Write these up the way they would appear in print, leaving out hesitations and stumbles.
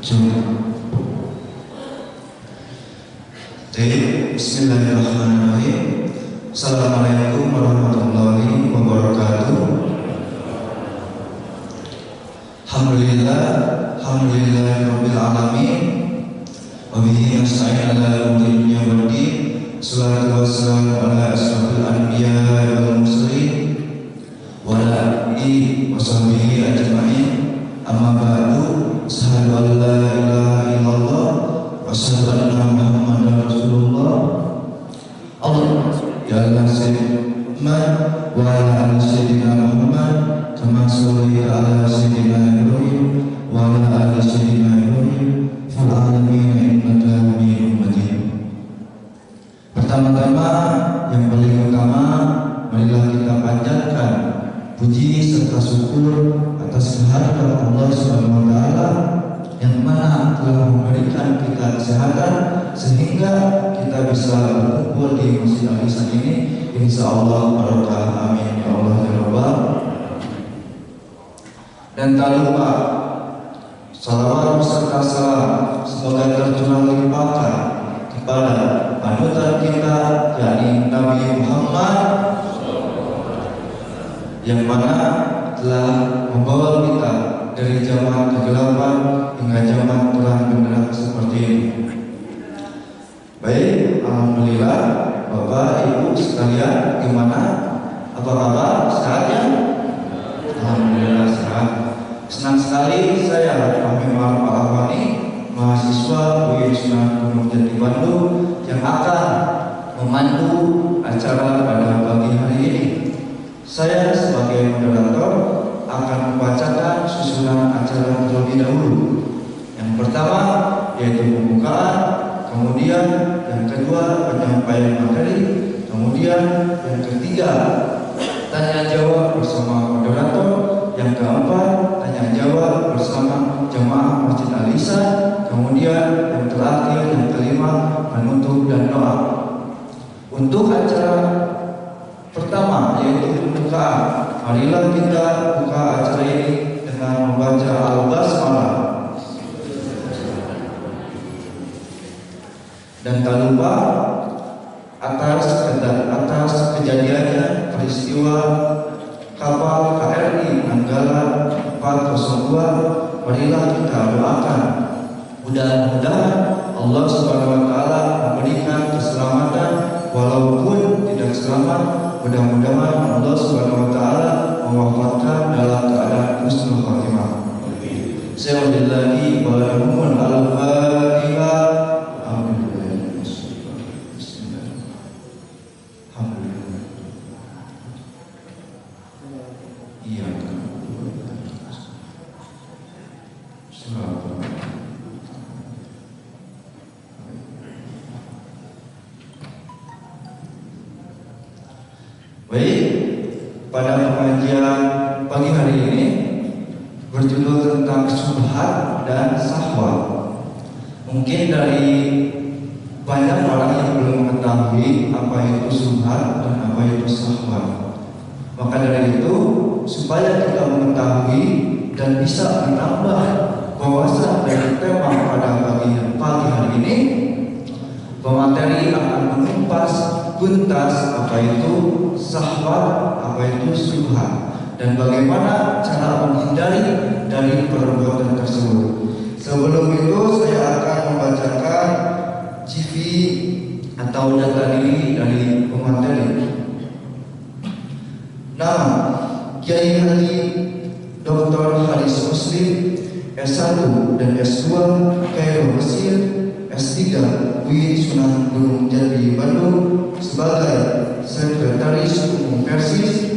Bismillahirrahmanirrahim. Assalamualaikum warahmatullahi wabarakatuh. Alhamdulillahirabbil alamin. Wa bihi nasta'in ala umuri dunya waddin. Shalatu wassalamu ala asyrofil anbiya'i wal mursalin wa ala alihi wa sahbihi ajma'in. Amma ba'du. Asyhadu an la ilaha illallah wa asyhadu anna Muhammadar Rasulullah. Allahumma shalli ala sayyidina Muhammad wa ala ali sayyidina Muhammad kama shallaita ala sayyidina Ibrahim wa ala ali sayyidina Ibrahim fil alamin innaka Hamidum Majid. Pertama-tama yang paling utama, marilah kita panjatkan puji serta syukur atas kehadirat Allah Subhanahu wa taala yang mana telah memberikan kita kesehatan sehingga kita bisa berkumpul di Masjid Al-Ihsan ini. Insyaallah barokah, amin ya Allah ya Rabbal. Dan tak lupa salawat serta salam semoga tercurah limpahkan kepada panutan kita yakni Nabi Muhammad yang mana telah membawa kita dari zaman kegelapan hingga zaman terang benderang seperti ini. Baik, alhamdulillah Bapak Ibu sekalian, gimana? Apa kabar? Sehat ya? Alhamdulillah sehat. Senang sekali saya Fahmi Ma'ruf Al-Afani, mahasiswa UIN Sunan Gunung Jati Bandung yang akan memandu acara pada pagi hari ini. Saya sebagai moderator akan membacakan susunan acara terlebih dahulu. Yang pertama yaitu pembukaan, kemudian yang kedua penyampaian materi, kemudian yang ketiga tanya jawab bersama moderator, yang keempat tanya jawab bersama jemaah Masjid Al-Ihsan, kemudian yang terakhir yang kelima penutup dan doa. Untuk acara pertama yaitu pembukaan, marilah kita buka acara ini dengan membaca Al-Basmalah. Dan tak lupa atas kejadiannya peristiwa kapal KRI Nanggala 402, marilah kita doakan mudah-mudahan Allah Subhanahu wa taala memberikan keselamatan, walaupun tidak selamat, mudah-mudahan Allah Subhanahu wa taala mewafatkan dalam keadaan husnul khatimah. Bismillahirrahmanirrahim. Al-Fatihah. Baik, pada pengajian pagi hari ini berjudul tentang syubhat dan syahwat. Mungkin dari banyak orang yang belum mengetahui apa itu syubhat dan apa itu syahwat. Maka dari itu, supaya kita mengetahui dan bisa menambah wawasan dari tema pada pagi hari ini, pemateri akan mengupas tuntas apa itu syahwat, apa itu syubhat, dan bagaimana cara menghindari dari perbuatan tersebut. Sebelum itu saya akan membacakan CV atau data diri dari pemateri. Nama: Kiai Haji Dr. Haris Muslim, S1 dan S2 Kairo Mesir, S3 UIN Sunan Gunung Jati Bandung sebagai Sekretaris Umum Persis,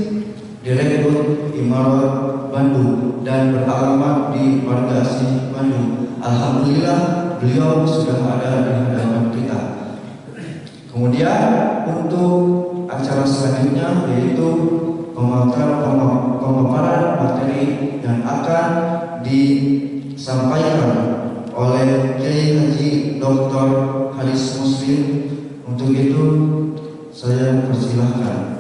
Direktur Imarat Bandung, dan beralamat di Margasi Bandung. Alhamdulillah beliau sudah ada di hadapan kita. Kemudian untuk acara selanjutnya yaitu pemaparan materi yang akan disampaikan oleh Kiai Haji Dr. Haris Muslim. Untuk itu saya persilahkan.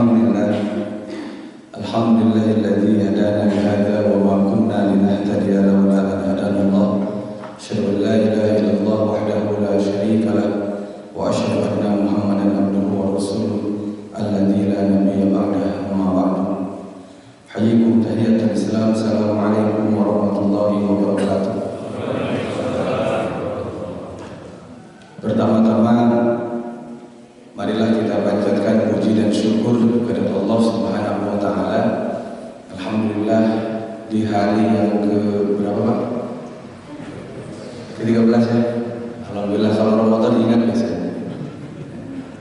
Alhamdulillah. Alhamdulillahilladzi hadana li hadza wa ma kunna linahtadiya laula an hadana Allah. Asyhadu an la ilaha illallah wahdahu la syarika lah wa asyhadu anna Muhammadan abduhu wa rasuluh alladzi la nabiyya ba'dahu amma ba'du. Hayyikum tahiyatul Islam. Assalamualaikum warahmatullahi wabarakatuh. Pertama-tama marilah kita panjatkan puji dan syukur kepada Allah Subhanahu wa taala. Alhamdulillah di hari yang ke berapa, Pak? Ke-13 ya. Alhamdulillah, kalau Ramadan ingat biasanya.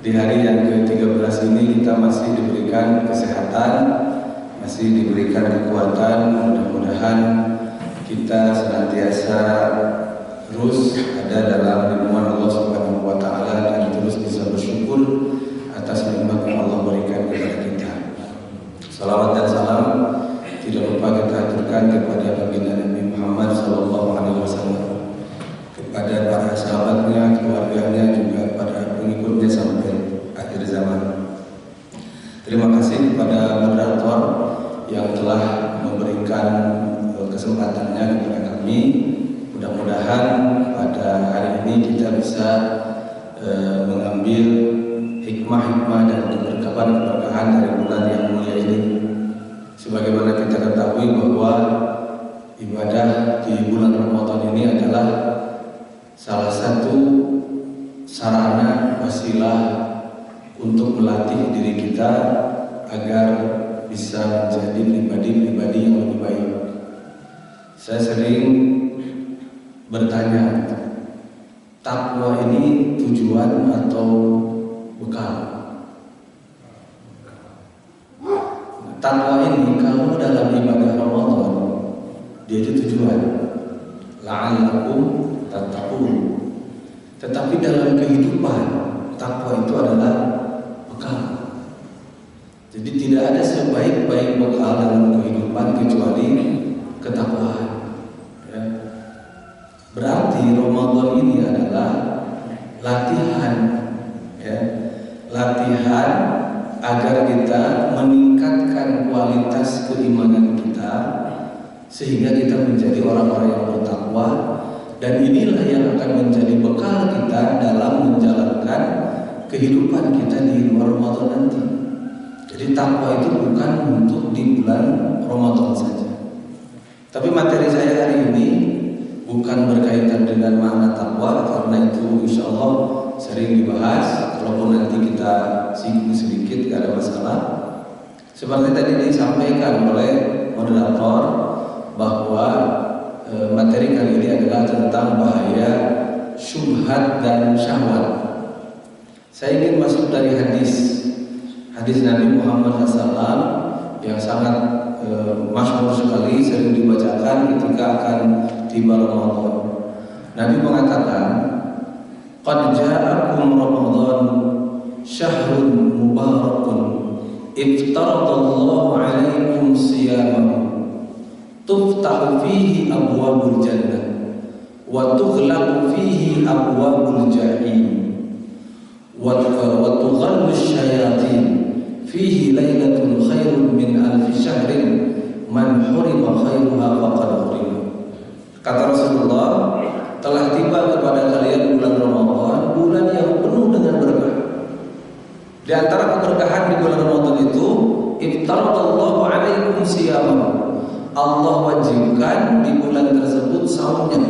Di hari yang ke-13 ini kita masih diberikan kesehatan, masih diberikan kekuatan. Mudah-mudahan kita senantiasa terus ada dalam lindungan Allah Subhanahu wa taala dan terus bisa bersyukur atas nikmat yang Allah berikan kepada kita. Salawat dan salam tidak lupa kita haturkan kepada baginda Nabi Muhammad SAW, kepada para sahabatnya, keluarganya, juga pada pengikutnya sampai akhir zaman. Terima kasih kepada moderator yang telah memberikan kesempatannya kepada kami. Mudah-mudahan pada hari ini kita bisa mengambil hikmah-hikmah dan keberkahan dari bulan yang mulia ini. Sebagaimana kita ketahui bahwa ibadah di bulan Ramadan ini adalah salah satu sarana wasilah untuk melatih diri kita agar bisa menjadi pribadi-pribadi yang lebih baik. Saya sering bertanya, takwa ini tujuan atau bekal? Takwa ini kalau dalam ibadah Ramadan dia itu tujuan, la'allakum tattaqun. Tetapi dalam kehidupan takwa itu adalah bekal. Jadi tidak ada sebaik-baik bekal dalam kehidupan kecuali ketakwaan. Berarti Ramadan ini adalah latihan, ya, latihan agar kita meningkatkan kualitas keimanan kita sehingga kita menjadi orang-orang yang bertakwa, dan inilah yang akan menjadi bekal kita dalam menjalankan kehidupan kita di luar Ramadan nanti. Jadi takwa itu bukan untuk di bulan Ramadan saja. Tapi materi saya hari ini bukan berkaitan dengan makna takwa, karena itu insya Allah sering dibahas. Kalaupun nanti kita singgung sedikit, gak ada masalah. Seperti tadi disampaikan oleh moderator bahwa materi kali ini adalah tentang bahaya syubhat dan syahwat. Saya ingin masuk dari hadis Nabi Muhammad SAW yang sangat masyhur sekali, sering dibacakan ketika akan tiba Ramadan. Nabi mengatakan, "Qad ja'akum Ramadan syahrun mubarakun iftaradallahu 'alaikum siyamahu tuftahu fihi abwabul jannah wa tughlaqu fihi abwabul jahim wa tughallu syayatin fihi lailatun khairun min alfi syahrin man hurima khairuha faqad hurima." Kata Rasulullah, telah tiba kepada kalian bulan Ramadan, bulan yang penuh dengan berkah. Di antara keberkahan di bulan Ramadan itu, iftaradallahu 'alaikum siyamahu. Allah wajibkan di bulan tersebut saumnya.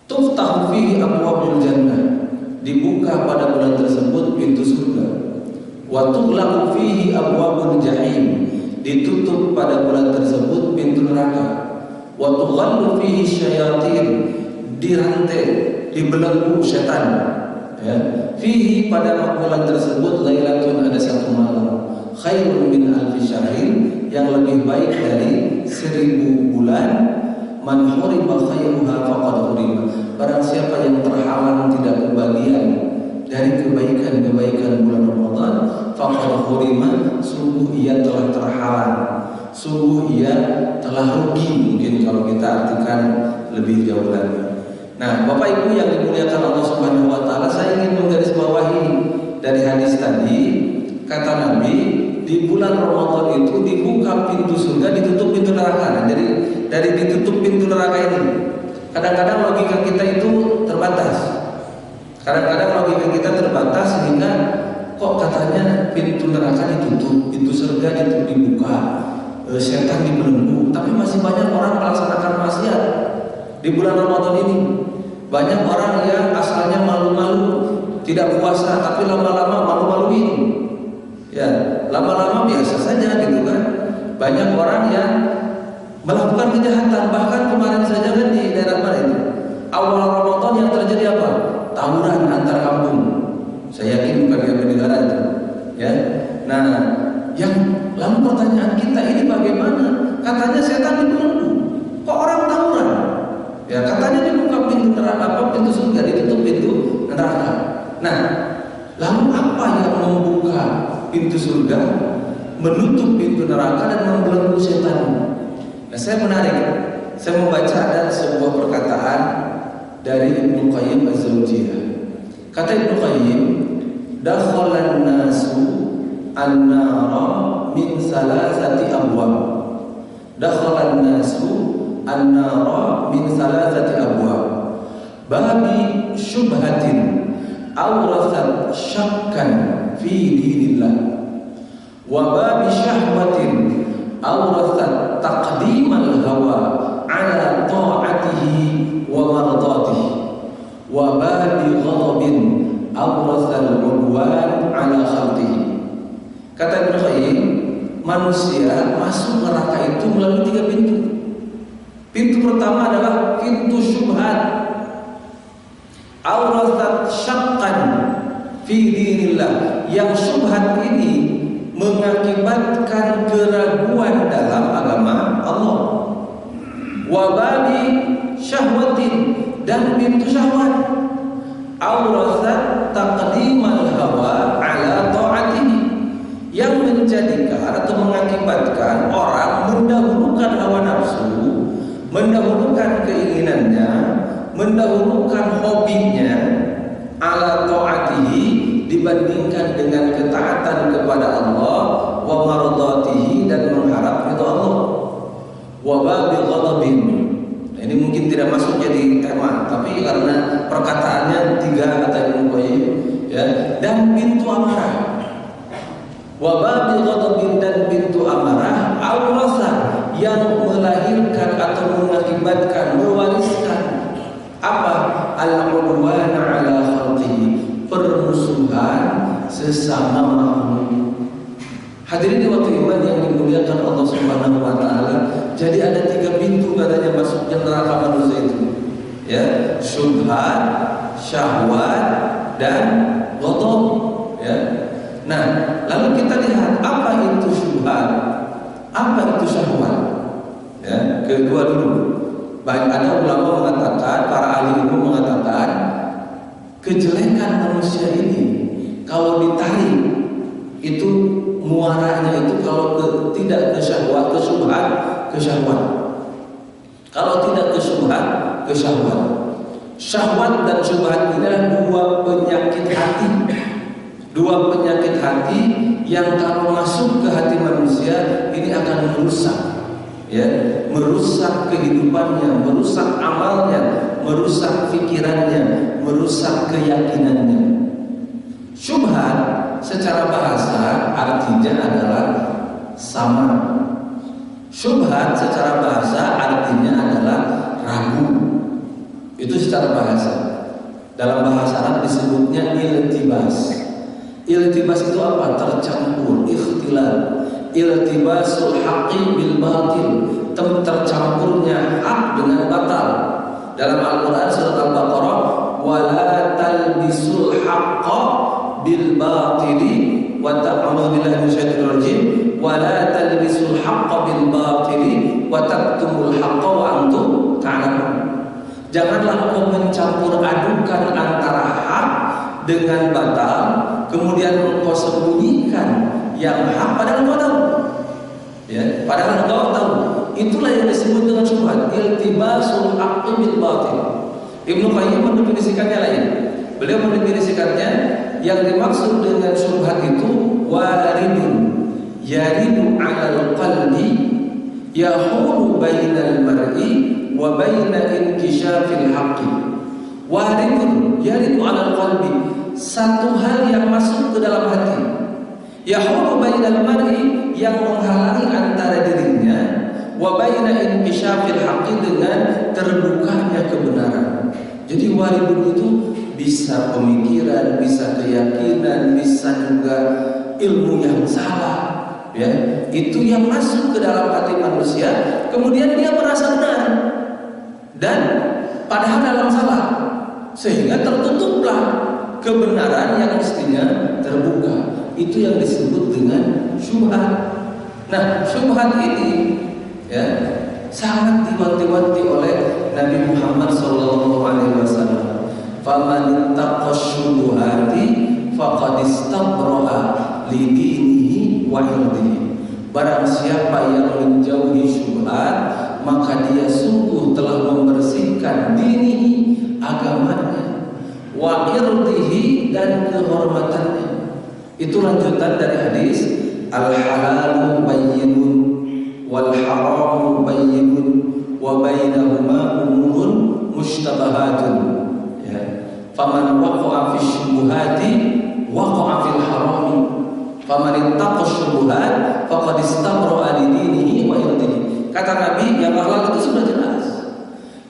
Tuftahu fihi abwabul jannah. Dibuka pada bulan tersebut pintu surga. Wa tughlaqu fihi abwabul jahim. Ditutup pada bulan tersebut pintu neraka. Wa tughallu fihi syayatin, dirantai, dibelenggu setan, ya. Fihi, pada bulan tersebut, lailatun, ada satu malam, khairun min alfi syahrin, yang lebih baik dari 1000 bulan. Man hurima khairuha faqad hurima. Barang siapa yang terhalang tidak kebagian dari kebaikan-kebaikan bulan Ramadan, faqad hurima, sungguh ia telah terhalang, sungguh ia telah rugi, mungkin kalau kita artikan lebih jauh lagi. Nah, Bapak Ibu yang dimuliakan Allah Subhanahu wa taala, saya ingin menggarisbawahi dari hadis tadi kata Nabi, di bulan Ramadan itu dibuka pintu surga, ditutup pintu neraka. Nah, dari ditutup pintu neraka ini, kadang-kadang logika kita itu terbatas. Kadang-kadang logika kita terbatas sehingga kok katanya pintu neraka ditutup, pintu surga itu dibuka, setan dibelenggu, tapi masih banyak orang melaksanakan maksiat di bulan Ramadan ini. Banyak orang yang asalnya malu-malu, tidak puasa, tapi lama-lama malu-maluin. Ya, lama-lama biasa saja gitu kan. Banyak orang yang melakukan kejahatan, bahkan kemarin saja kan di daerah mana itu, awal Ramadan yang terjadi apa? Tawuran antar kampung. Saya yakin bukan di negara itu. Ya. Nah, yang lalu pertanyaan kita ini bagaimana? Katanya setan dibelenggu. Kok orang tawuran? Ya, katanya dibuka pintu neraka, pintu surga, ditutup pintu neraka. Nah, lalu apa yang membuka pintu surga, menutup pintu neraka dan membelenggu setan? Nah, saya menarik. Saya membaca ada sebuah perkataan dari Ibnu Qayyim Az-Zawjiyah. Kata Ibnu Qayyim, dakhalan nasu an-nara min salasati abwab. Dakhalan nasu an-nara min salasati abwab. Babi syubhatin awrasat syakkan fi dinillah, wa babi syahwatin awrasat taqdimal hawa ala ta'atihi wa mardatihi, wa babi ghadabin awrasal udwan ala khalqihi. Kata Ibnu Qayyim, manusia masuk neraka itu melalui 3 pintu. Pintu pertama adalah pintu syubhat, awrasat syakkan fi dinillah, yang syubhat ini mengakibatkan keraguan dalam agama Allah. Wa babi syahwatin, dan pintu syahwat, awrasat taqdimal hawa ala ta'atihi, yang menjadikan atau mengakibatkan orang mendahulukan hawa nafsu, mendahulukan keinginannya, mendahulukan hobinya ala ta'atihi, dibandingkan dengan ketaatan kepada Allah, wa mardatihi, dan mengharap ridha Allah. Wa babi ghadabin, nah, ini mungkin tidak masuk jadi tema, tapi karena perkataannya 3 kata Ibnu Qayyim, ya, dan pintu amarah. Wa babi ghadabin, dan pintu amarah, awrasa, yang melahirkan atau mengakibatkan, mewariskan apa? Al-udwan ala khalqihi, permusuhan sesama makhluk. Hadirin di waktu iman yang dimuliakan Allah Subhanahu wa taala, jadi ada 3 pintu katanya masuknya neraka manusia itu. Ya, syubhat, syahwat, dan ghadab, ya. Nah, lalu kita lihat apa itu syubhat, apa itu syahwat. Ya, kedua dulu. Baik, ada ulama mengatakan, para ahli ilmu mengatakan, kejelekan manusia ini kalau ditarik itu muaranya itu kalau tidak ke syahwat, ke syubhat, ke syahwat. Kalau tidak ke syubhat, ke syahwat. Syahwat dan syubhat ini adalah 2 penyakit hati. 2 penyakit hati yang kalau masuk ke hati manusia ini akan merusak, ya, merusak kehidupannya, merusak amalnya, merusak pikirannya, merusak keyakinannya. Syubhat secara bahasa artinya adalah sama. Syubhat secara bahasa artinya adalah ragu. Itu secara bahasa. Dalam bahasa Arab disebutnya iltibas. Iltibas itu apa? Tercampur, ikhtilal. Iltibasul haqqi bil batil, tercampurnya hak dengan batal. Dalam Al-Qur'an surat Al-Baqarah, wala talbisul haqqa bil batili wa ta'amunu billahi minasyaitonir rajim, wala talbisul haqqa bil batili wa taktumul haqqa wa antum ta'lamun. Janganlah kau mencampur adukan antara hak dengan batal, kemudian engkau sembunyikan yang hak padahal engkau tahu. Ya, padahal engkau tahu. Itulah yang disebut dengan syubhat, iltibasul haqqi bil batil. Ibnu Qayyim mendefinisikannya lain. Beliau mendefinisikannya yang dimaksud dengan syubhat itu waridun yaridu 'alal qalbi yahulu bainal mar'i wa baina inkishafil haqqi. Waridun yaridu 'alal qalbi, satu hal yang masuk ke dalam hati. Yahulu bainal mar'i, yang menghalangi antara dirinya, wa baina inkishafil haqqi, dengan terbukanya kebenaran. Jadi waridun itu bisa pemikiran, bisa keyakinan, bisa juga ilmu yang salah, ya. Itu yang masuk ke dalam hati manusia, kemudian dia merasa benar dan padahal dalam salah, sehingga tertutuplah kebenaran yang mestinya terbuka. Itu yang disebut dengan syubhat. Nah, syubhat ini, ya, sangat diwanti-wanti oleh Nabi Muhammad SAW. Faman ittaqa syubuhati faqad istabra'a li dinihi wa irdihi. Barang siapa yang menjauhi syubhat, maka dia sungguh telah membersihkan dinihi, agamanya, wa irdihi, dan kehormatannya. Itu lanjutan dari hadis al-halalu bayyinun wal haramu bayyinun wa bainahuma umurun mushtabahatun. Faman waqa'a fi syubuhati waqa'a fil harami. Faman ittaqa syubuhat faqad istabra'a li dinihi wa irdihi. Kata Nabi, yang halal itu sudah jelas,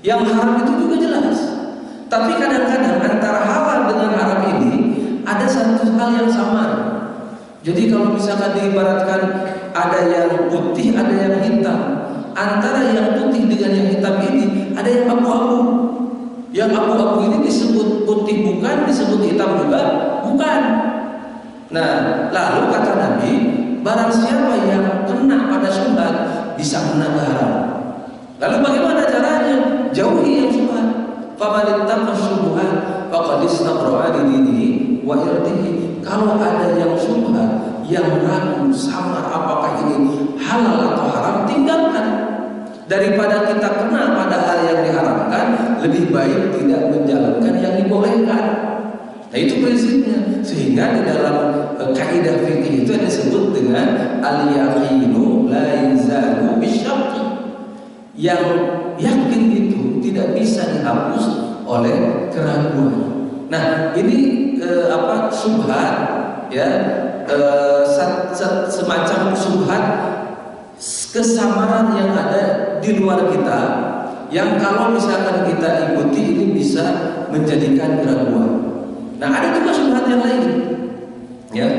yang haram itu juga jelas. Tapi kadang-kadang antara halal dengan haram ini ada satu hal yang samar. Jadi kalau misalkan diibaratkan ada yang putih, ada yang hitam. Antara yang putih dengan yang hitam ini ada yang abu-abu. Yang abu-abu ini disebut putih bukan, disebut hitam juga bukan. Nah, lalu kata Nabi, barang siapa yang kena pada syubhat bisa kena ke haram. Lalu bagaimana caranya? Jauhi yang syubhat. Faman ittaqa syubuhat faqad istabra'a li dinihi wa irdihi. Kalau ada yang syubhat, yang ragu, samar apakah ini halal atau haram, tinggalkan. Daripada kita kena pada hal yang diharamkan, lebih baik tidak menjalankan yang dibolehkan. Nah, itu prinsipnya. Sehingga di dalam kaidah fikih itu disebut dengan al-yaqinu la yuzalu bisyaqi. Yang yakin itu tidak bisa dihapus oleh keraguan. Nah, ini syubhat, ya, semacam syubhat, kesamaran yang ada di luar kita, yang kalau misalkan kita ikuti ini bisa menjadikan keraguan. Nah, ada juga syubhat yang lain, ya,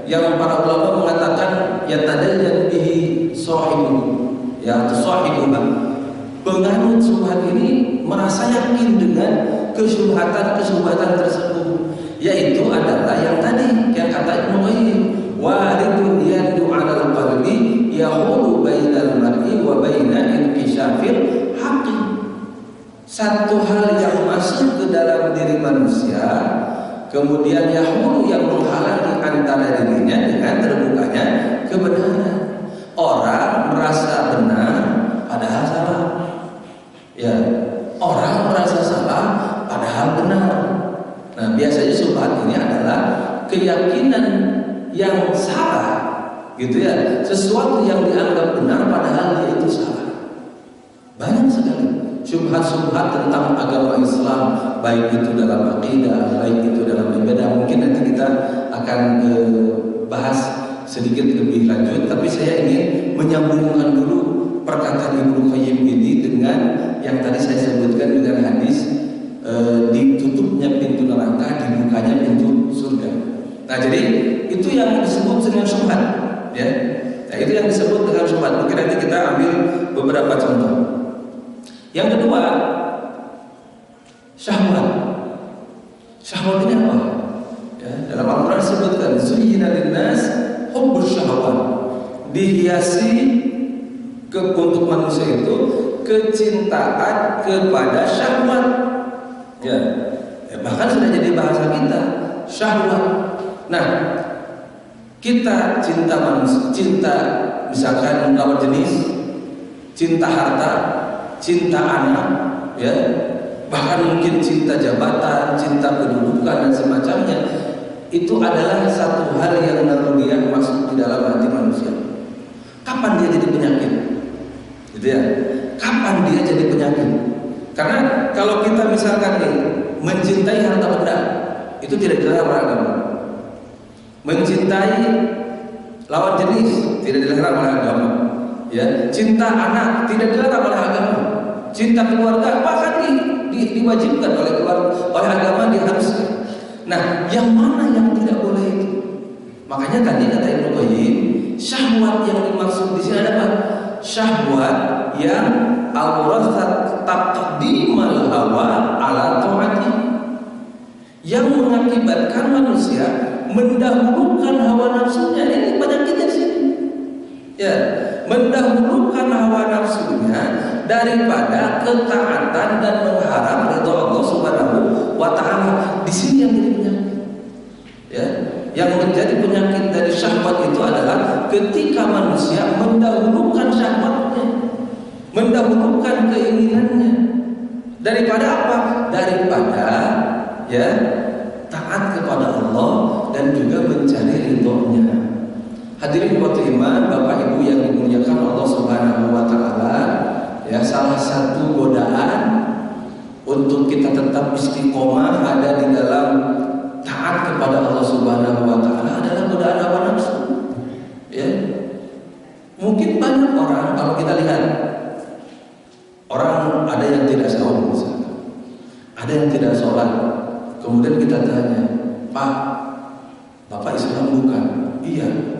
yang para ulama mengatakan ya tadayyan bihi sahibu, ya, atau sahibuna. Penganut syubhat ini merasa yakin dengan kesyubhatan tersebut, yaitu adalah yang tadi yang kata Ibnu Qayyim, waridun yadu 'alal qalbi yahulu bainal mar'i wa baina inkishafil haqqi. Satu hal yang masuk ke dalam diri manusia, kemudian yahulu, yang menghalangi antara dirinya dengan terbukanya kebenaran. Orang merasa benar padahal salah, ya, orang merasa salah padahal benar. Nah, biasanya syubhat ini adalah keyakinan yang salah, gitu ya, sesuatu yang dianggap benar padahal dia itu salah. Banyak sekali syubhat-syubhat tentang agama Islam, baik itu dalam akidah, baik itu dalam ibadah. Mungkin nanti kita akan bahas sedikit lebih lanjut, tapi saya ingin menyambungkan dulu perkataan Ibnu Qayyim ini dengan yang tadi saya sebutkan dengan hadis ditutupnya pintu neraka, dibukanya pintu surga. Nah, jadi itu yang disebut dengan syubhat, ya. Nah, itu yang disebut dengan syubhat. Mungkin nanti kita ambil beberapa contoh. Yang kedua, syahwat. Syahwat ini apa? Ya, dalam Al-Quran disebutkan zuyyina linnas hubbus syahwat. Dihiasi untuk manusia itu kecintaan kepada syahwat. Ya, bahkan sudah jadi bahasa kita, syahwat. Nah, kita cinta manusia, cinta misalkan lawan jenis, cinta harta, cinta anak, ya, bahkan mungkin cinta jabatan, cinta kedudukan dan semacamnya. itu adalah satu hal yang naruriah masuk di dalam hati manusia. Kapan dia jadi penyakit? Gitu ya. Kapan dia jadi penyakit? Karena kalau kita misalkan nih mencintai harta benda, itu tidak dilarang oleh agama. Mencintai lawan jenis tidak dilarang oleh agama. Ya, cinta anak tidak dilarang oleh agama. Cinta keluarga bahkan diwajibkan oleh agama, diharuskan. Nah, yang mana yang tidak boleh itu? Makanya tadi kata Ibnu Qayyim, syahwat yang dimaksud di sini adalah syahwat yang awrasat taqdimal hawa ala ta'ati, yang mengakibatkan manusia mendahulukan hawa nafsunya. Ini penyakitnya di sini. Ya, mendahulukan hawa nafsunya daripada ketaatan dan mengharap ridha Allah Subhanahu wa taala. Di sini yang jadi penyakit. Ya, yang menjadi penyakit dari syahwat itu adalah ketika manusia mendahulukan syahwatnya, mendahulukan keinginannya daripada apa? Daripada ya taat kepada Allah dan juga mencari ridhonya. Hadirin waktu iman, Bapak Ibu yang dimuliakan Allah Subhanahu wa taala, ya, salah satu godaan untuk kita tetap istiqomah ada di dalam taat kepada Allah Subhanahu wa taala adalah godaan hawa nafsu. Ya. Mungkin banyak orang, kalau kita lihat orang ada yang tidak saum misalnya, ada yang tidak sholat, kemudian kita tanya, Pak, Bapak Islam bukan? Iya.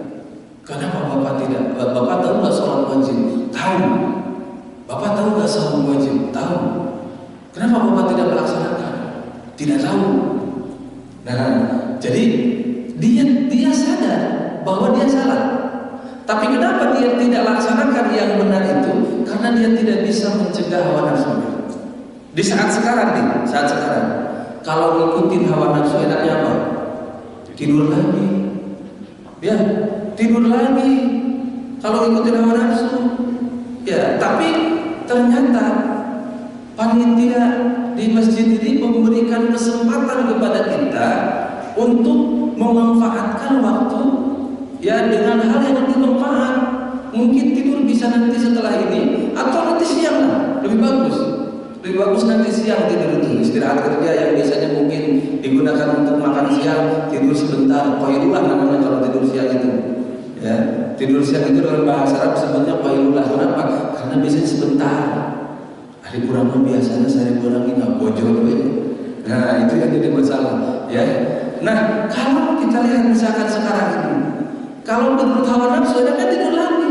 Kenapa Bapak tidak? Bapak tahu nggak sholat wajib? Tahu. Bapak tahu nggak saum wajib? Tahu. Kenapa Bapak tidak melaksanakan? Tidak tahu. Nah, jadi dia sadar bahwa dia salah. Tapi kenapa dia tidak laksanakan yang benar itu? Karena dia tidak bisa mencegah hawa nafsunya. Di saat sekarang nih, kalau ngikutin hawa nafsu enaknya apa? Tidur lagi. Ya, tidur lagi. Kalau ngikutin hawa nafsu. Ya, tapi ternyata panitia di masjid ini memberikan kesempatan kepada kita untuk memanfaatkan waktu ya dengan hal yang lebih bermanfaat. Mungkin tidur bisa nanti setelah ini atau nanti siang lah, lebih bagus. Lebih bagus nanti siang tidur itu. Istirahat kerja yang biasanya mungkin digunakan untuk makan siang, tidur sebentar. Qailullah namanya kalau tidur siang itu. Ya, tidur siang itu dalam bahasa Arab sebutnya qailullah. Kenapa? Karena biasanya sebentar. Hari kurang biasanya saya kurangin nggak bojol aja. Nah, itu yang jadi masalah. Ya. Nah, kalau kita lihat misalkan sekarang ini, kalau menurut hawa nafsu ada kan tidur lagi.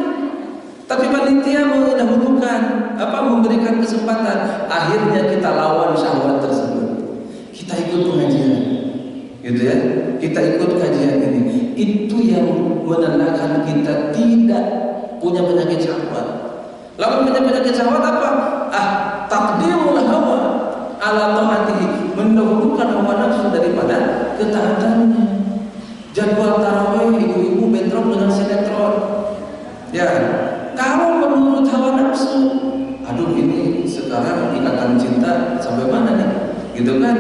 Tapi panitia mendahulukan memberikan kesempatan, akhirnya kita lawan syahwat tersebut. Kita ikut pengajian, gitu ya. Kita ikut kajian ini. Itu yang menandakan kita tidak punya penyakit syahwat. Lalu punya penyakit syahwat apa? Taqdimul hawa ala ta'atihi, mendahulukan hawa nafsu daripada ketaatannya. Jadwal tarawih ibu-ibu bentrok dengan sinetron. Ya, kalau menurut hawa nafsu, aduh ini sekarang ikatan cinta sampai mana nih? Gitu kan?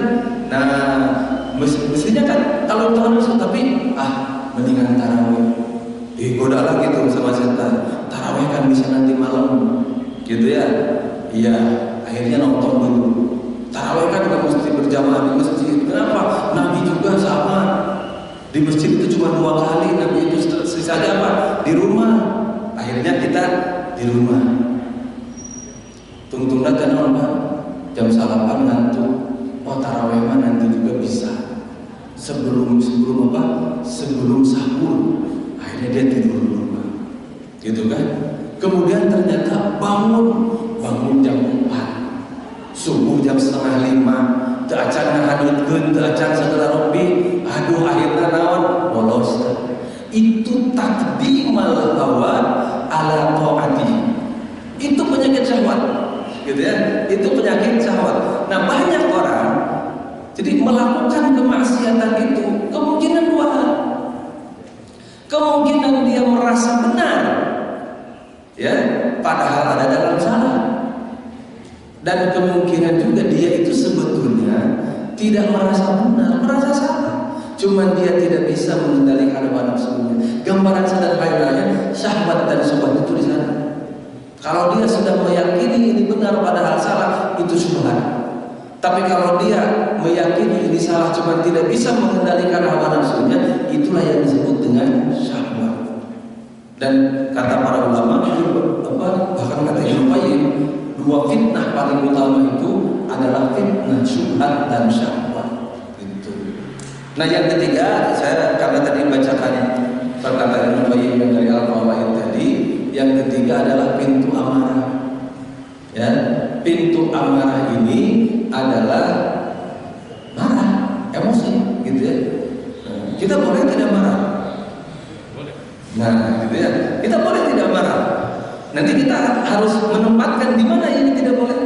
Nah, mestinya kan kalau itu hawa nafsu, tapi mendingan tarawih. Digoda lagi tuh sama setan. Tarawih kan bisa nanti malam. Gitu ya. Iya, akhirnya nonton dulu. Tarawih kan gak mesti berjamaah di masjid. Kenapa? Nabi juga sama. Di masjid itu cuma 2 kali. Nabi itu sisanya apa? Di rumah. Akhirnya kita di rumah. Tunggu-tunggu kan orang jam 8 ngantuk. Oh, tarawih mah nanti juga bisa. Sebelum sahur. Akhirnya dia tidur di rumah. Gitu kan? Kemudian ternyata bangun jam 4, subuh jam 4:30, teu acan ngahadutkeun, teu acan sakelar robi, aduh akhirna naon bolos. Itu taqdimal hawa ala ta'ati. Itu penyakit syahwat. Gitu ya. Itu penyakit syahwat. Nah, banyak orang jadi melakukan kemaksiatan itu kemungkinan 2 hal. Kemungkinan dia merasa benar, ya, padahal ada dalam salah. Dan kemungkinan juga dia itu sebetulnya tidak merasa benar, merasa salah. Cuman dia tidak bisa mengendalikan hawa nafsunya. Gambaran sederhananya syahwat dan syubhat itu di sana. Kalau dia sudah meyakini ini benar padahal salah, itu syubhat. Tapi kalau dia meyakini ini salah cuma tidak bisa mengendalikan hawa nafsunya, itulah yang disebut dengan syahwat. Dan kata para ulama, bahkan kata Ibnu Qayyim, dua fitnah paling utama itu adalah fitnah syubhat dan syahwat. Gitu. Nah yang ketiga, saya karena tadi bacakan perkataan Ibnu Qayyim dari Al-Fawaid tadi, yang ketiga adalah pintu amarah. Ya, pintu amarah ini adalah marah, emosi, gitu ya. Kita boleh tidak marah. Nah, gitu ya. Kita boleh tidak marah. Nanti kita harus menempatkan di mana ini tidak boleh,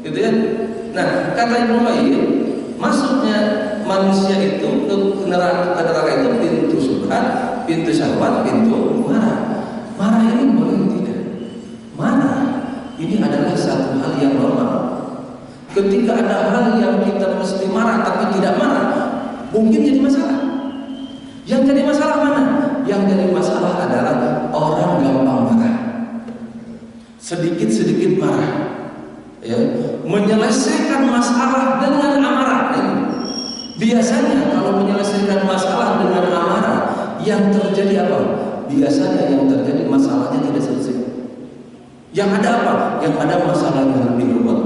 gitu ya. Nah, kata Ibnu Qayyim, masuknya manusia itu ke neraka itu pintu syubhat, pintu syahwat, pintu marah. Marah ini boleh tidak? Marah ini adalah satu hal yang normal. Ketika ada hal yang kita mesti marah tapi tidak marah, mungkin jadi masalah. Yang jadi masalah mana? Yang jadi masalah adalah orang gampang marah, sedikit-sedikit marah, ya, menyelesaikan masalah dengan amarah. Biasanya kalau menyelesaikan masalah dengan amarah, yang terjadi apa? Biasanya yang terjadi masalahnya tidak selesai. Yang ada apa? Yang ada masalah yang lebih rumit,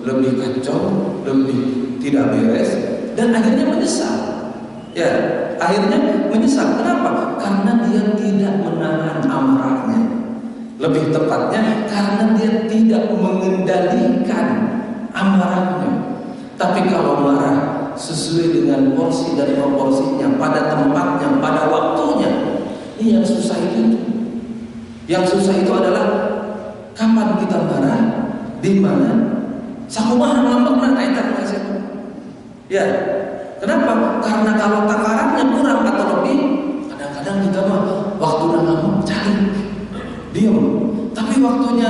lebih kacau, lebih tidak beres, dan akhirnya menyesal. Ya, akhirnya menyesal. Kenapa? Karena dia tidak menahan amarahnya. Lebih tepatnya karena dia tidak mengendalikan amarahnya. Tapi kalau marah sesuai dengan porsi dan proporsinya, pada tempatnya, pada waktunya, ini yang susah itu. Yang susah itu adalah kapan kita marah, di mana. Sakumaha ngambekna eta masih. Ya. Kenapa? Karena kalau takarannya kurang atau lebih, kadang-kadang kita mah waktu ngomong cari diam. Tapi waktunya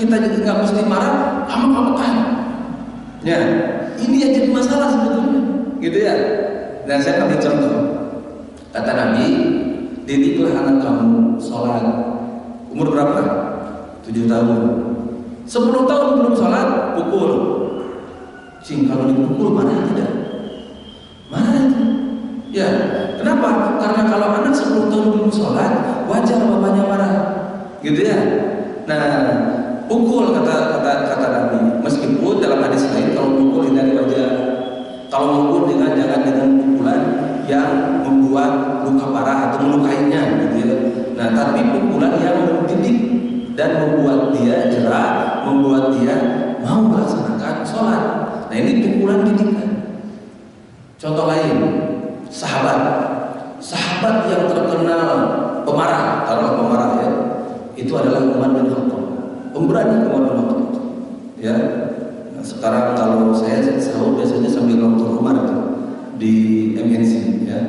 kita jadi nggak mesti marah, amak-amakan. Ya, ini yang jadi masalah sebetulnya, gitu ya. Dan saya ambil contoh. Kata Nabi, didiklah anak kamu sholat. Umur berapa? 7 tahun. 10 tahun belum sholat, pukul. Sing kalau dipukul marah tidak? Marah itu. Ya, kenapa? Karena kalau anak 10 tahun belum sholat, wajar bapaknya marah, gitu ya. Nah, pukul kata Nabi. Meskipun dalam hadis lain kalau pukul hindari wajar. Kalau pukul jangan dengan pukulan yang membuat luka parah atau melukainya, gitu ya. Nah, tapi pukulan yang mendidik dan membuat dia jerah, membuat dia mau melaksanakan sholat. Nah, ini pukulan didikan. Contoh lain, sahabat yang terkenal pemarah, taruhlah pemarah ya, itu adalah Umar bin Khattab, pemberani Umar bin Khattab. Ya, nah, sekarang kalau saya sahur biasanya sambil nonton Umar itu di MNC. Ya,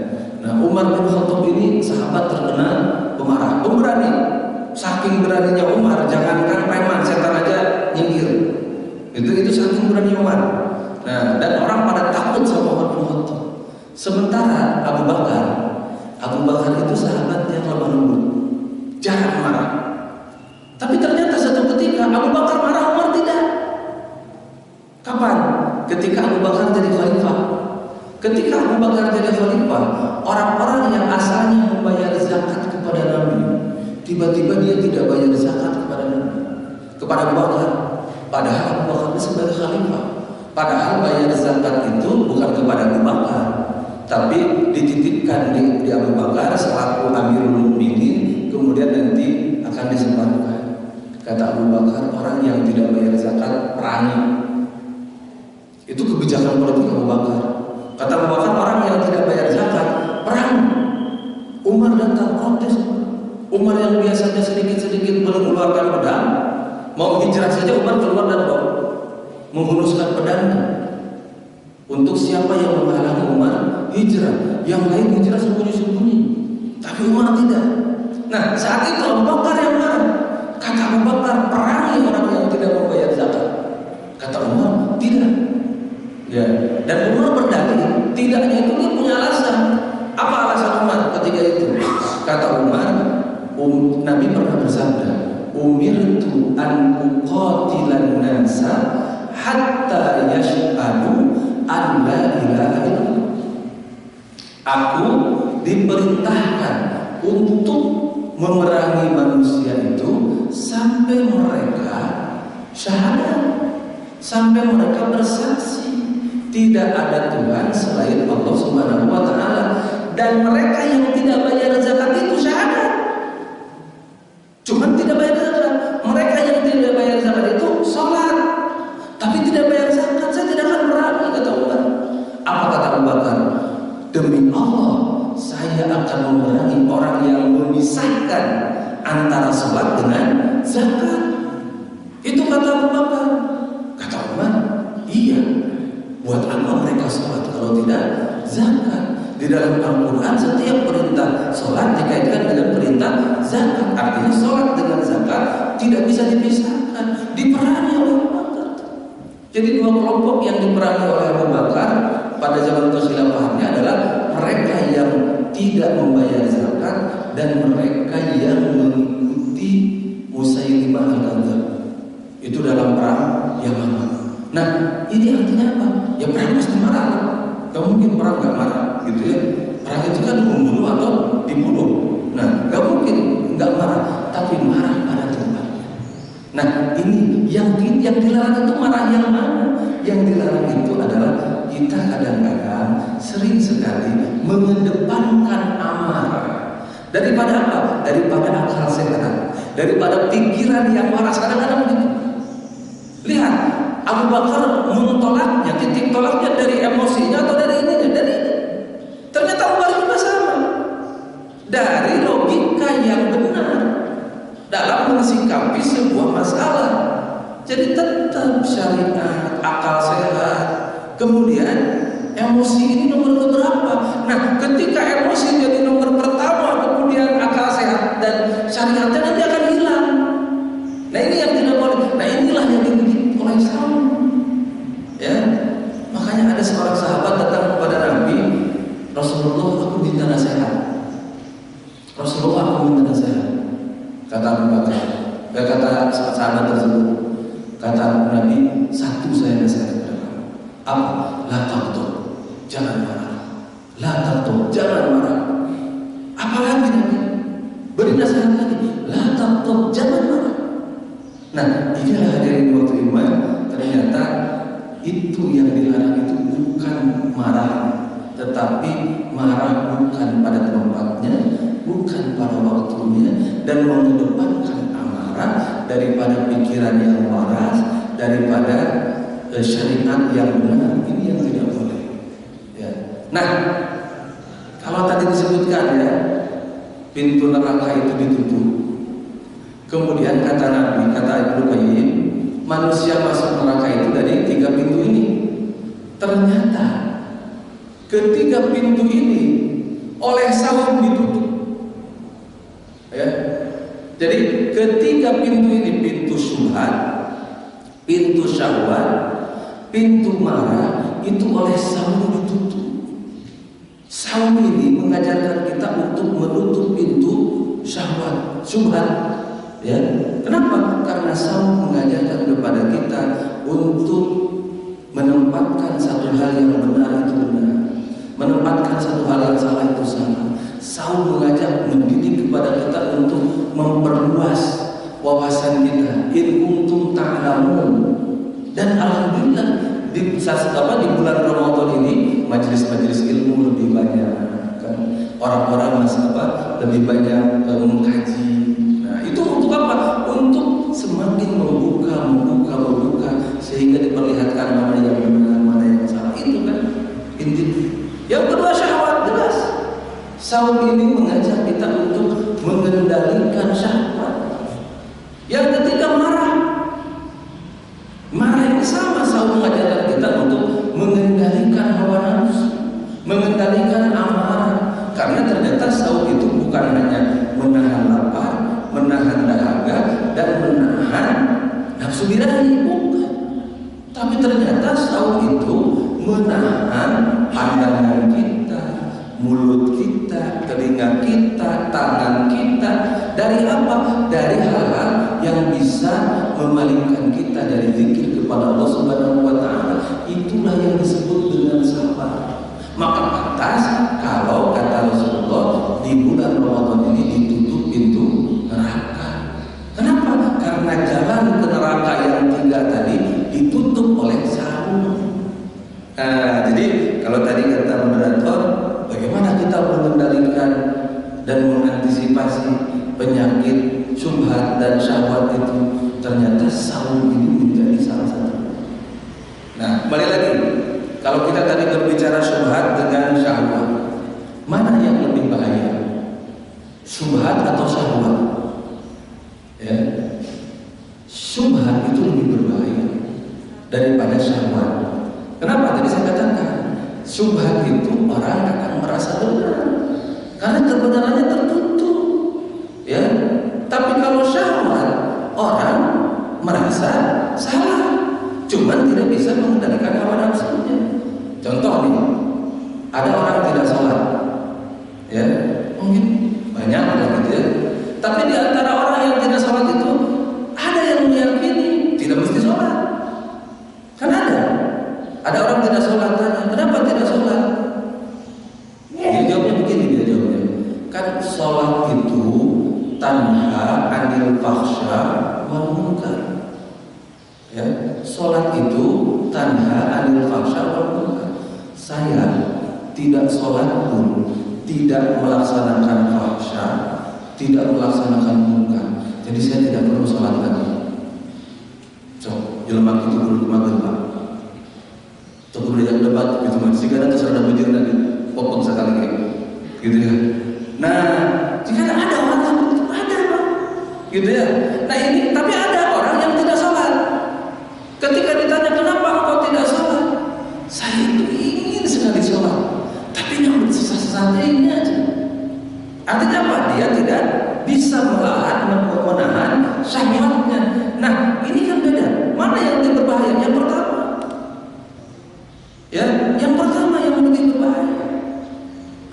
nah Umar bin Khattab ini sahabat terkenal pemarah, pemberani. Saking beraninya Umar, jangankan preman, setan aja nyinggir. Itu saking berani Umar. Nah, dan orang pada takut sama Umar bin Khattab. Sementara Abu Bakar itu sahabat yang lemah lembut, jarang marah. Tapi ternyata satu ketika Abu Bakar marah, Umar tidak. Kapan? Ketika Abu Bakar jadi khalifah. Ketika Abu Bakar jadi khalifah, orang-orang yang asalnya membayar zakat kepada Nabi, tiba-tiba dia tidak bayar zakat kepada Nabi, kepada Abu Bakar. Padahal Abu Bakar itu sebagai khalifah. Padahal bayar zakat itu bukan kepada Abu Bakar, tapi dititipkan di Abu Bakar selaku Amirul Mukminin, kemudian nanti akan disebarkan. Kata Abu Bakar, orang yang tidak bayar zakat perangi. Itu kebijakan politik Abu Bakar. Kata Abu Bakar, orang yang tidak bayar zakat perang. Umar datang protes. Umar yang biasanya sedikit-sedikit mengeluarkan pedang, mau hijrah saja Umar keluar dan menghunuskan pedangnya. Untuk siapa yang menghalangi Umar hijrah? Yang lain hijrah sembunyi-sembunyi, tapi Umar tidak. Nah, saat itu Abu Bakar yang marah. Kata Abu Bakar, perangi orang yang tidak membayar zakat. Kata Umar, tidak. Ya. Dan Umar berdalih, tidaknya itu dia punya alasan. Nabi pernah bersabda, umirtu an uqatilan nasa hatta yashhadu an la ilaha illallah. Aku diperintahkan untuk memerangi manusia itu sampai mereka syahadat, sampai mereka bersaksi tidak ada Tuhan selain Allah Subhanahu wa taala, dan mereka yang tidak bayar zakat itu syahadat. Cuma tidak bayar zakat. Mereka yang tidak bayar zakat itu sholat, tapi tidak bayar zakat. Saya tidak akan merangi, kata Umar. Apa kata Abu Bakar? Demi Allah, saya akan memerangi orang yang memisahkan antara sholat dengan zakat. Itu kata Abu Bakar. Kata Umar, iya. Buat apa mereka sholat kalau tidak zakat? Di dalam Al-Quran setiap perintah sholat dikaitkan dengan perintah zakat. Artinya sholat dengan zakat tidak bisa dipisahkan. Diperangi oleh Abu Bakar. Jadi dua kelompok yang diperangi oleh Abu Bakar pada zaman kekhilafahnya adalah mereka yang tidak membayar zakat dan mereka yang mengikuti Musailimah al-Kadzdzab. Itu dalam perang Yamamah. Nah, ini artinya apa? Ya perang mesti marah. Gak mungkin perang gak marah, gitu ya. Perang itu kan membunuh atau dibunuh. Nah, gak mungkin gak marah, tapi marah pada tempatnya. Nah, ini yang dilarang itu marah yang mana? Yang dilarang itu adalah kita kadang-kadang sering sekali mengedepankan amarah daripada apa? Daripada akal sehat, daripada pikiran yang waras. Kadang-kadang begitu. Lihat, Abu Bakar mentolaknya, titik tolaknya dari emosinya atau dari ini? Dari ini. Ternyata Umar juga sama. Dari logika yang benar dalam mensikapi sebuah masalah. Jadi tetap syariat, akal sehat. Kemudian emosi ini nomor keberapa? Nah, ketika emosi jadi nomor pertama, kemudian akal sehat dan syariatnya nanti akan hilang. Nah, ini yang tidak boleh. Nah, inilah yang dibikin oleh Islam. Ya, makanya ada seorang sahabat datang kepada Nabi, Rasulullah, aku minta nasihat. Rasulullah, aku minta nasihat. Kata Abu Bakar, kata sahabat tersebut, kata Nabi, satu saya nasihat kepada kamu. Apa? La taqtu, jangan marah. La taqtu, jangan marah. Apalagi Nabi? Beri nasihat lagi. La taqtu, jangan marah. Nah, inilah hadirin waktu iman. Ternyata itu yang dilarang itu bukan marah, tetapi marah bukan pada tempatnya, bukan pada waktunya, dan mengedepankan amarah daripada pikiran yang waras, daripada syariat yang benar. Ini yang tidak boleh. Ya. Nah, kalau tadi disebutkan ya, pintu neraka itu ditutup. Kemudian kata Nabi, kata Ibnu Qayyim, manusia masuk neraka itu dari 3 pintu ini. Ternyata ketiga pintu ini oleh saum ditutup. Ya. Jadi ketiga pintu ini, pintu syubhat, pintu syahwat, pintu marah, itu oleh saum ditutup. Saum ini mengajarkan kita untuk menutup pintu syahwat, syubhat. Ya, kenapa? Karena saum mengajarkan kepada kita untuk menempatkan satu hal yang benar itu benar, menempatkan satu hal yang salah itu salah. Saum mengajak, mendidik kepada kita untuk memperluas wawasan kita. In kuntum ta'lamun. Dan alhamdulillah di bulan Ramadan ini majelis-majelis ilmu lebih banyak, kan? Orang-orang lebih banyak mengkaji. Itu untuk apa? Untuk semakin membuka sehingga diperlihatkan mana yang benar, mana yang salah. Itu kan inti. Yang kedua syahwat, jelas. Saum ini mengajak kita untuk mengendalikan syahwat. Yang ketiga marah. Marah ini sama, saum mengajarkan kita untuk mengendalikan hawa nafsu, mengendalikan amarah. Karena ternyata saum itu bukan hanya menahan lapar, menahan dahaga, dan menahan nafsu birahi, bukan. Tapi ternyata saum itu menahan pandangan kita, mulut kita, kita, telinga kita, tangan kita. Dari apa? Dari hal-hal yang bisa memalingkan kita dari zikir kepada Allah Subhanahu wa taala. Itulah yang disebut dengan sabar. Maka pantas kalau kata Rasulullah di bulan Ramadan ini ditutup pintu neraka. Kenapa? Karena jalan ke neraka yang 3 tadi ditutup oleh sahur. Jadi kalau tadi kata moderator, bagaimana kita mengendalikan dan mengantisipasi penyakit syubhat dan syahwat itu? Ternyata sahur ini menjadi salah satu. Nah, kembali lagi, kalau kita tadi berbicara syubhat dengan syahwat, mana yang lebih bahaya? Syubhat atau syahwat? Ya, syubhat itu lebih berbahaya daripada syahwat. Kenapa? Tadi saya katakan syubhat itu orang akan merasa benar karena kebenarannya tertutup, ya. Tapi kalau syahwat orang merasa salah, cuman tidak bisa mengendalikan hawa nafsunya. Contoh nih, ada orang tidak sholat, ya, mungkin banyak gitu ya. Tapi di antara orang yang tidak sholat itu ada yang meyakini tidak mesti sholat, kan ada. Ada orang tidak sholat, tanya, kenapa tidak sholat? Dia jawabnya begini, dia jawabnya, kan sholat itu tanha anil fahsya wal munkar. Ya, sholat itu tanha anil fahsya wal munkar. Saya tidak sholat pun tidak melaksanakan fahsya, tidak melaksanakan munkar. Jadi saya tidak perlu sholat lagi. So, jelemak itu perlu Pak. Untuk belajar debat gitu mas, jika ada terserah bujur lagi, popong sekali gitu ya. Nah, jika ada orang yang ada, gitu ya. Nah ini, tapi ada orang yang tidak sholat. Ketika ditanya kenapa engkau tidak sholat, saya itu ingin sekali sholat, tapi yang sesat-sesatnya ini aja. Artinya apa? Dia tidak bisa menahan syahwatnya. Nah, ini kan beda. Mana yang lebih berbahaya? Yang pertama. Ya, yang pertama yang lebih berbahaya.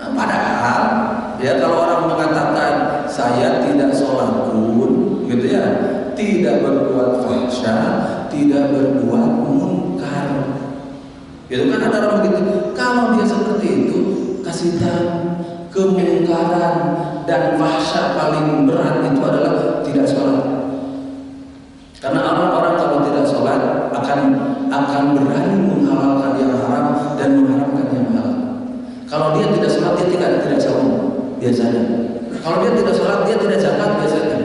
Nah, padahal ya kalau orang mengatakan saya tidak sholat pun, gitu ya, tidak berbuat fahsya, tidak berbuat munkar, itu kan ada orang begitu. Kalau dia seperti itu, kasih tahu kemungkaran dan fahsya paling berat itu adalah tidak sholat. Karena orang-orang kalau tidak sholat akan berani menghalalkan yang haram dan mengharamkan yang halal. Kalau dia tidak sholat, dia tidak saum biasanya. Kalau dia tidak sholat, dia tidak zakat biasanya.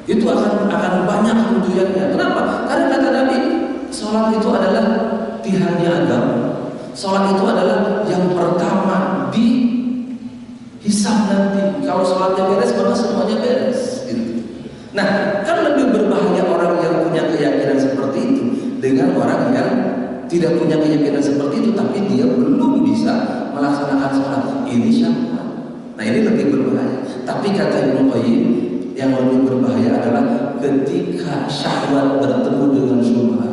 Itu akan banyak tujuannya. Kenapa? Karena kata Nabi, sholat itu adalah tihannya agama. Sholat itu adalah yang pertama dihisab nanti. Kalau sholatnya beres, maka semuanya beres. Gitu. Nah, kan lebih berbahaya orang yang punya keyakinan seperti itu dengan orang yang tidak punya keyakinan seperti itu, tapi dia belum bisa melaksanakan sholat. Ini syahwat. Nah, ini lebih berbahaya. Tapi kata Ibnu Qayyim, yang lebih berbahaya adalah ketika syahwat bertemu dengan syubhat.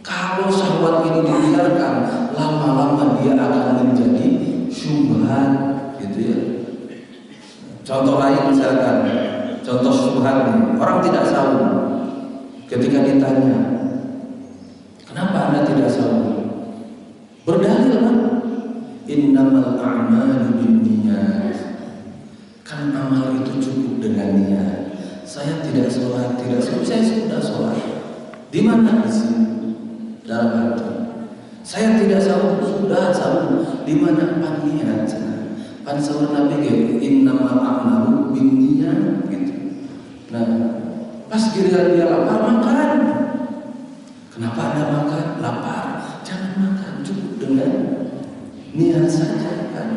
Kalau syahwat ini dibiarkan, lama-lama dia akan menjadi syubhat, gitu ya. Contoh lain misalkan, contoh syubhat nih, orang tidak saum. Ketika ditanya, kenapa Anda tidak saum? Berdalil kan? Innamal a'malu binniyat. Kan amal itu cukup dengan niat. Saya tidak sholat, saya sudah sholat. Di mana? Di sini, dalam hati. Saya tidak saum, sudah saum. Di mana? Pan niat. Pan sahur Nabi gitu. Innamal a'malu binniyat gitu. Nah, pas giliran dia lapar, makan. Kenapa Anda makan? Lapar. Jangan makan, cukup dengan niat saja kan.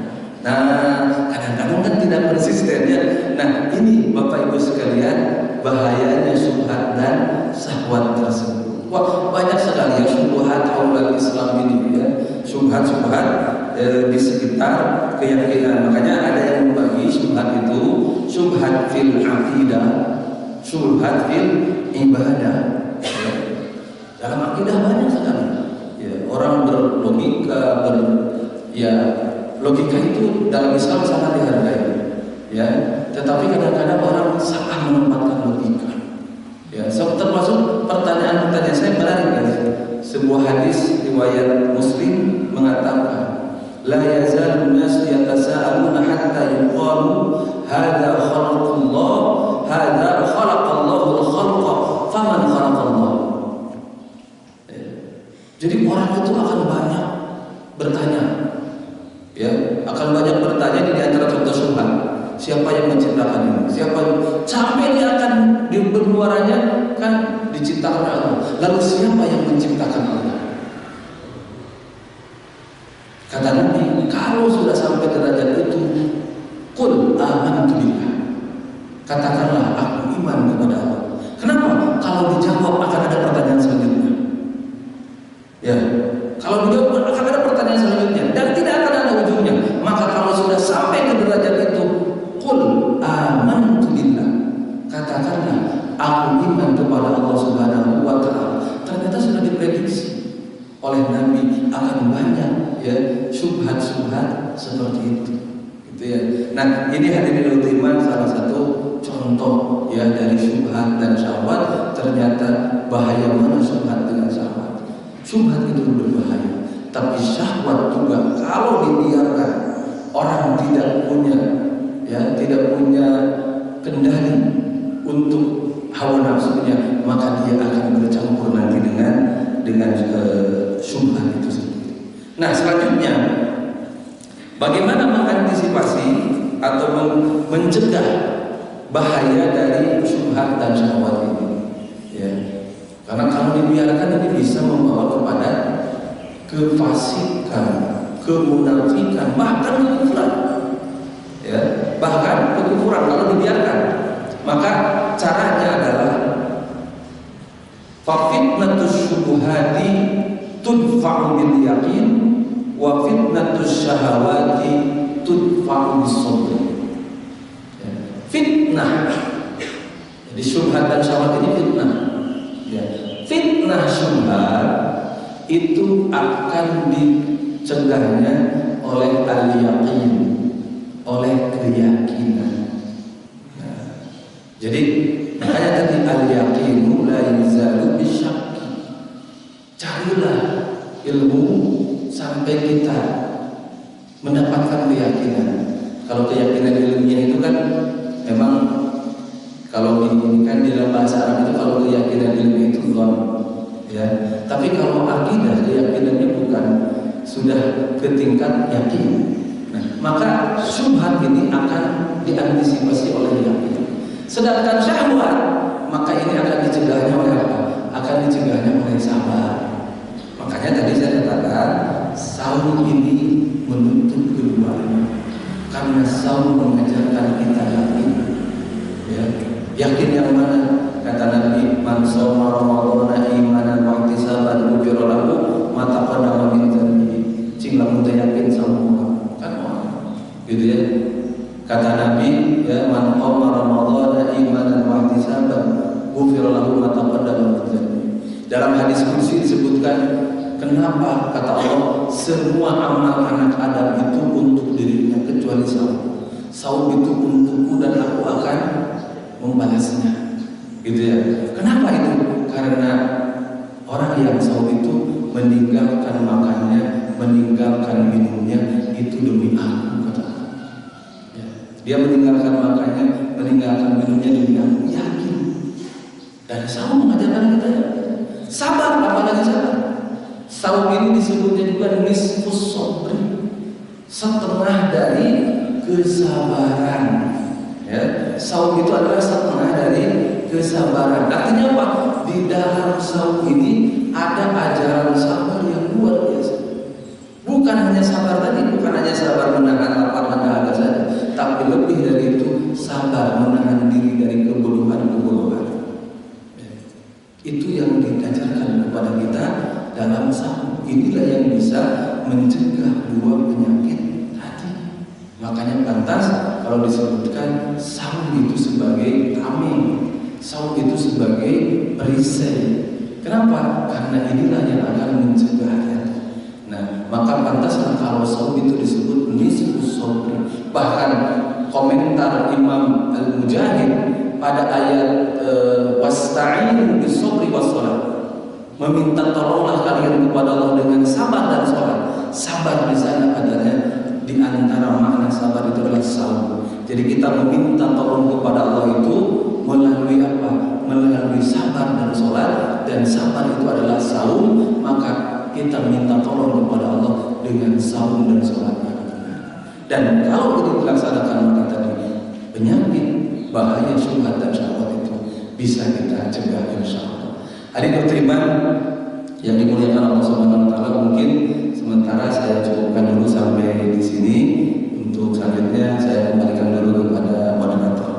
Nah, kadang-kadang kan tidak konsisten ya. Nah, ini Bapak Ibu sekalian, bahayanya syubhat dan syahwat tersebut. Wah, banyak sekali ya syubhat haulal Islam ini ya. Syubhat-syubhat di sekitar keyakinan. Makanya ada yang membagi syubhat itu syubhat fil aqidah, syubhat fil ibadah. Ya. Dalam akidah banyak sekali. Ya, orang berlogika, logika itu dalam Islam sangat dihargai, ya. Tetapi kadang-kadang orang salah menempatkan logika, ya. Termasuk pertanyaan-pertanyaan saya menarik, ya. Sebuah hadis riwayat Muslim mengatakan, la yazalun nas yatasaaluna hatta yuqalu hadza khalqullah, hadza khalaqallahu al-khalqa, faman khalaqallah. Jadi orang itu akan banyak bertanya, ya, akan banyak bertanya di antara contoh syubhat. Siapa yang menciptakan ini? Siapa? Sampai dia akan di bermuaranya kan diciptakan Allah. Lalu siapa yang menciptakan Allah? Kata Nabi, kalau sudah sampai derajat itu, qul amantu billah. Katakanlah aku iman kepada Allah. Kenapa? Kalau dijawab akan ada pertanyaan selanjutnya. Ya, kalau dijawab akan ada pertanyaan selanjutnya dan tidak akan ada ujungnya. Maka kalau sudah sampai ke derajat itu, qul amantu billah. Katakanlah aku iman kepada Allah Subhanahu wa taala. Ternyata sudah diprediksi oleh Nabi akan banyak, ya, syubhat-syubhat seperti itu. Gitu ya. Nah, ini hadirin iman salah satu contoh, ya, dari syubhat dan syahwat. Ternyata bahaya mana syubhat dengan syahwat. Syubhat itu berbahaya, tapi syahwat juga kalau dibiarkan orang tidak punya, ya, tidak punya kendali untuk hawa nafsunya, maka dia akan bercampur nanti dengan syubhat itu sendiri. Nah, selanjutnya bagaimana mengantisipasi atau mencegah bahaya dari syubhat dan syahwat ini, ya. Karena kalau dibiarkan ini bisa membawa kepada kefasikan, kemunafikan, bahkan kekufuran, ya, bahkan kekufuran kalau dibiarkan. Maka caranya adalah fa fitnatus syubuhati tudfa'u bil yaqin wa fitnatus syahawati tudfa'u bis sabr. Fitnah, jadi syubhat dan syahwat ini fitnah, ya. Fitnah syubhat itu akan dicegahnya oleh al-yaqin, oleh keyakinan. Jadi makanya tadi al-yaqinu la yuzalu bisyakki. Carilah ilmu sampai kita mendapatkan keyakinan. Kalau keyakinan ilmiah itu kan memang kalau ini kan di dalam bahasa Arab itu kalau keyakinan ilmiah itu dhon, ya. Tapi kalau akidah keyakinannya bukan sudah ke tingkat yakin. Nah, maka syubhat ini akan diantisipasi oleh yakin. Sedangkan syahwat, maka ini akan dicegahnya oleh apa? Akan dicegahnya oleh sabar. Makanya tadi saya katakan saum ini menutup keduanya. Karena saum mengajarkan kita yakin, ya. Yakin yang mana? Kata Nabi, man shoma ramadhana imanan wa ihtisaban ghufira lahu ma taqaddama min dhanbihi. Cing lamun teh yakin sama kan gitu ya. Kata Nabi, ya, man qama ramadhana imanan wa ihtisaban ghufira lahu ma taqaddama min dhanbihi. Dalam hadis qudsi disebutkan, kenapa kata Allah semua amal anak Adam itu untuk dirinya kecuali saum. Saum itu untukku dan aku akan membalasnya. Gitu ya. Kenapa itu? Karena orang yang saum itu meninggalkan makannya, meninggalkan minumnya itu demi aku, kata Allah. Ya. Dia meninggalkan makannya, meninggalkan minumnya demi aku, yakin. Dan saum mengajarkan kita sabar, apalagi sabar. Saum ini disebutnya juga nisfus sabri, setengah dari kesabaran. Ya, saum itu adalah setengah dari kesabaran. Artinya apa? Di dalam saum ini ada ajaran sabar yang luar biasa. Bukan hanya sabar tadi, bukan hanya sabar menahan lapar dan dahaga saja, tapi lebih dari itu sabar menahan diri dari kebodohan-kebodohan. Itu yang diajarkan kepada kita dalam saum. Inilah yang bisa mencegah dua penyakit tadi. Makanya pantas kalau disebutkan saum itu sebagai tamim, saum itu sebagai perisai. Kenapa? Karena inilah yang akan mencegah. Nah, maka pantaslah kalau saum itu disebut nisfus sabri. Bahkan komentar Imam Al-Mujahid pada ayat wasta'inu bis sabri was shalah, meminta tolonglah kalian kepada Allah dengan sabar dan sholat. Sabar di sana adanya di antara makna sabar itu adalah saum. Jadi kita meminta tolong kepada Allah itu melalui apa? Melalui sabar dan sholat, dan sabar itu adalah saum. Maka kita minta tolong kepada Allah dengan saum dan sholat. Dan kalau ini dilaksanakan, maka tadi penyakit, bahaya, syubhat dan syahwat itu bisa kita cegah insyaallah. Hadirin beriman yang dimuliakan Allah Subhanahu wa taala, mungkin sementara saya cukupkan dulu sampai di sini. Untuk selanjutnya saya kembalikan dulu kepada moderator.